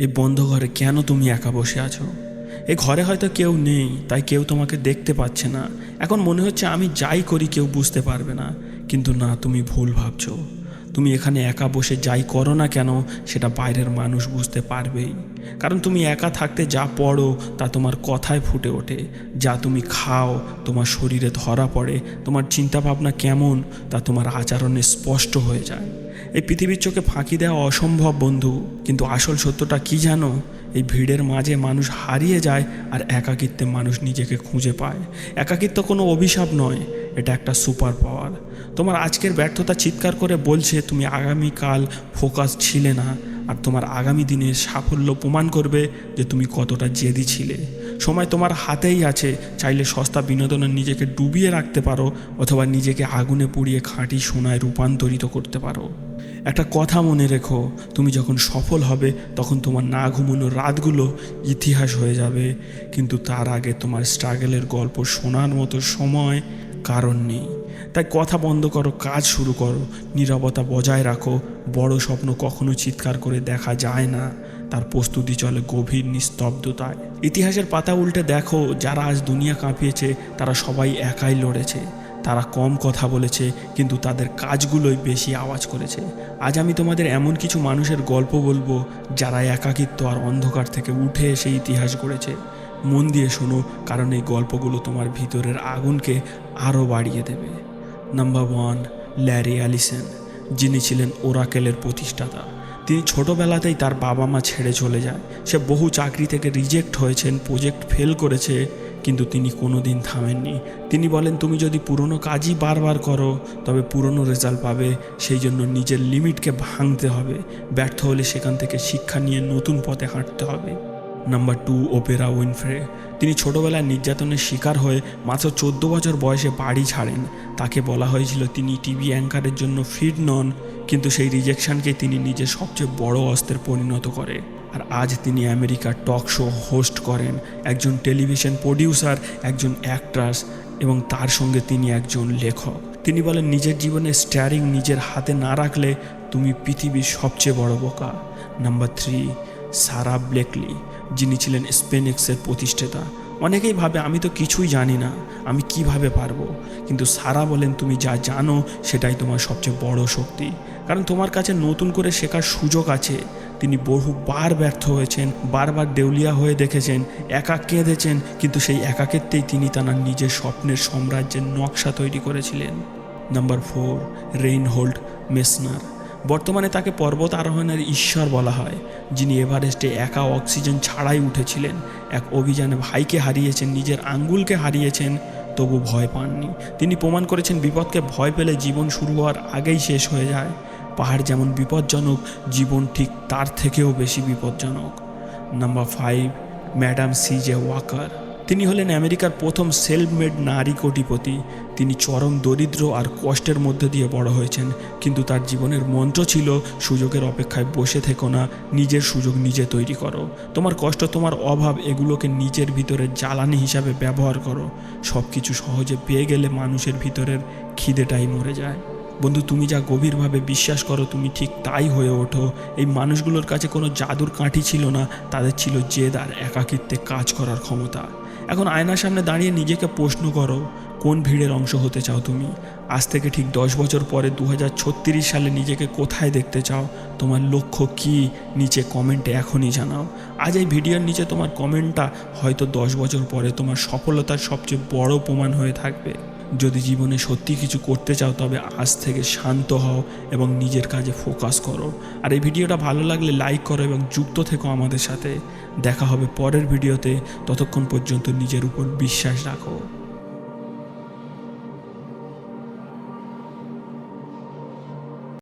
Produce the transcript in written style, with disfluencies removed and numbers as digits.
এই বন্ধ ঘরে কেন তুমি একা বসে আছো? এই ঘরে হয়তো কেউ নেই, তাই কেউ তোমাকে দেখতে পাচ্ছে না। এখন মনে হচ্ছে আমি যাই করি কেউ বুঝতে পারবে না, কিন্তু না, তুমি ভুল ভাবছো। তুমি এখানে একা বসে যাই করো না কেন সেটা বাইরের মানুষ বুঝতে পারবেই। কারণ তুমি একা থাকতে যা পড়ো তা তোমার কথায় ফুটে ওঠে, যা তুমি খাও তোমার শরীরে ধরা পড়ে, তোমার চিন্তাভাবনা কেমন তা তোমার আচরণে স্পষ্ট হয়ে যায়। এই পৃথিবীর চোখে ফাঁকি দেওয়া অসম্ভব বন্ধু, কিন্তু আসল সত্যটা কি জানো? এই ভিড়ের মাঝে মানুষ হারিয়ে যায় আর একাকিত্বে মানুষ নিজেকে খুঁজে পায়। একাকিত্ব কোনো অভিশাপ নয়, এটা একটা সুপার পাওয়ার। তোমার আজকের ব্যর্থতা চিৎকার করে বলছে তুমি আগামীকাল ফোকাস ছিলে না, আর তোমার আগামী দিনের সাফল্য প্রমাণ করবে যে তুমি কতটা জেদি ছিলে। সময় তোমার হাতেই আছে, চাইলে সস্তা বিনোদনে নিজেকে ডুবিয়ে রাখতে পারো, অথবা নিজেকে আগুনে পুড়িয়ে খাঁটি সোনায় রূপান্তরিত করতে পারো। একটা কথা মনে রেখো, তুমি যখন সফল হবে তখন তোমার না ঘুমানোর রাতগুলো ইতিহাস হয়ে যাবে, কিন্তু তার আগে তোমার স্ট্রাগলের গল্প শোনার মতো সময় কারণ নেই। তাই কথা বন্ধ করো, কাজ শুরু করো, নীরবতা বজায় রাখো। বড় স্বপ্ন কখনো চিৎকার করে দেখা যায় না, তার প্রস্তুতি চলে গভীর নিস্তব্ধতায়। ইতিহাসের পাতা উল্টে দেখো, যারা আজ দুনিয়া কাঁপিয়েছে তারা সবাই একাই লড়েছে। তারা কম কথা বলেছে, কিন্তু তাদের কাজগুলোই বেশি আওয়াজ করেছে। আজ আমি তোমাদের এমন কিছু মানুষের গল্প বলবো যারা একাকিত্ব আর অন্ধকার থেকে উঠে এসে ইতিহাস গড়েছে। মন দিয়ে শোনো, কারণ এই গল্পগুলো তোমার ভিতরের আগুনকে আরও বাড়িয়ে দেবে। নাম্বার 1, ল্যারি অ্যালিসন, যিনি ছিলেন ওরাকেলের প্রতিষ্ঠাতা। তিনি ছোটোবেলাতেই তার বাবা মা ছেড়ে চলে যায়। সে বহু চাকরি থেকে রিজেক্ট হয়েছেন, প্রজেক্ট ফেল করেছে, কিন্তু তিনি কোনো দিন থামেননি। তিনি বলেন, তুমি যদি পুরনো কাজই বারবার করো তবে পুরনো রেজাল্ট পাবে। সেই জন্য নিজের লিমিটকে ভাঙতে হবে। ব্যর্থ হলে সেখান থেকে শিক্ষা নিয়ে নতুন পথে হাঁটতে হবে। Number 2, Opera Winfrey. তিনি ছোটোবেলায় নির্যাতনের শিকার হয়ে মাত্র 14 বছর বয়সে বাড়ি ছাড়েন। তাকে বলা হয়েছিল তিনি টিভি অ্যাঙ্কারের জন্য ফিট নন, কিন্তু সেই রিজেকশনকে তিনি নিজের সবচেয়ে বড় অস্ত্রে পরিণত করে। আর আজ তিনি আমেরিকার টক শো হোস্ট করেন, একজন টেলিভিশন প্রডিউসার, একজন অ্যাক্ট্রেস, এবং তার সঙ্গে তিনি একজন লেখক। তিনি বলেন, নিজের জীবনে স্টিয়ারিং নিজের হাতে না রাখলে তুমি পৃথিবীর সবচেয়ে বড় বোকা। নাম্বার 3, সারা ব্লেকলি, যিনি ছিলেন স্পেনেক্সের প্রতিষ্ঠাতা। অনেকেই ভাবে আমি তো কিছুই জানি না, আমি কিভাবে পারবো, কিন্তু সারা বলেন তুমি যা জানো সেটাই তোমার সবচেয়ে বড় শক্তি, কারণ তোমার কাছে নতুন করে শেখার সুযোগ আছে। তিনি বহুবার ব্যর্থ হয়েছেন, বারবার দেউলিয়া হয়ে দেখেছেন, একা কেঁদেছেন, কিন্তু সেই একাকিত্বেই তিনি তাঁর নিজের স্বপ্নের সাম্রাজ্যের নকশা তৈরি করেছিলেন। Number 4, রেইনহোল্ড Messner. বর্তমানে তাকে পর্বত আরোহণের ঈশ্বর বলা হয়, যিনি এভারেস্টে একা অক্সিজেন ছাড়াই উঠেছিলেন। এক অভিযানে ভাইকে হারিয়েছেন, নিজের আঙ্গুলকে হারিয়েছেন, তবু ভয় পাননি। তিনি প্রমাণ করেছেন বিপদকে ভয় পেলে জীবন শুরু হওয়ার আগেই শেষ হয়ে যায়। পাহাড় যেমন বিপজ্জনক, জীবন ঠিক তার থেকেও বেশি বিপজ্জনক। নাম্বার 5, ম্যাডাম সিজে ওয়াকার। তিনি হলেন আমেরিকার প্রথম সেলফ মেড নারী কোটিপতি। তিনি চরম দরিদ্র আর কষ্টের মধ্যে দিয়ে বড় হয়েছেন, কিন্তু তার জীবনের মন্ত্র ছিল সুযোগের অপেক্ষায় বসে থেকো না, নিজের সুযোগ নিজে তৈরি করো। তোমার কষ্ট, তোমার অভাব, এগুলোকে নিজের ভিতরে জ্বালানি হিসাবে ব্যবহার করো। সব কিছু সহজে পেয়ে গেলে মানুষের ভিতরের খিদেটাই মরে যায়। বন্ধু, তুমি যা গভীরভাবে বিশ্বাস করো তুমি ঠিক তাই হয়ে ওঠো। এই মানুষগুলোর কাছে কোনো জাদুর কাঠি ছিল না, তাদের ছিল জেদ আর একাকিত্বে কাজ করার ক্ষমতা। এখন আয়নার সামনে দাঁড়িয়ে নিজেকে প্রশ্ন করো, কোন ভিড়ের অংশ হতে চাও তুমি? আজ থেকে ঠিক 10 বছর পরে 2036 সালে নিজেকে কোথায় দেখতে চাও? তোমার লক্ষ্য কী? নিচে কমেন্টে এখনই জানাও। আজ এই ভিডিওর নিচে তোমার কমেন্টটা হয়তো 10 বছর পরে তোমার সফলতার সবচেয়ে বড় প্রমাণ হয়ে থাকবে। যদি জীবনে সত্যি কিছু করতে চাও তবে আজ থেকে শান্ত হও এবং নিজের কাজে ফোকাস করো। আর এই ভিডিওটা ভালো লাগলে লাইক করো এবং যুক্ত থেকো আমাদের সাথে। দেখা হবে পরের ভিডিওতে, ততক্ষণ পর্যন্ত নিজের উপর বিশ্বাস রাখো।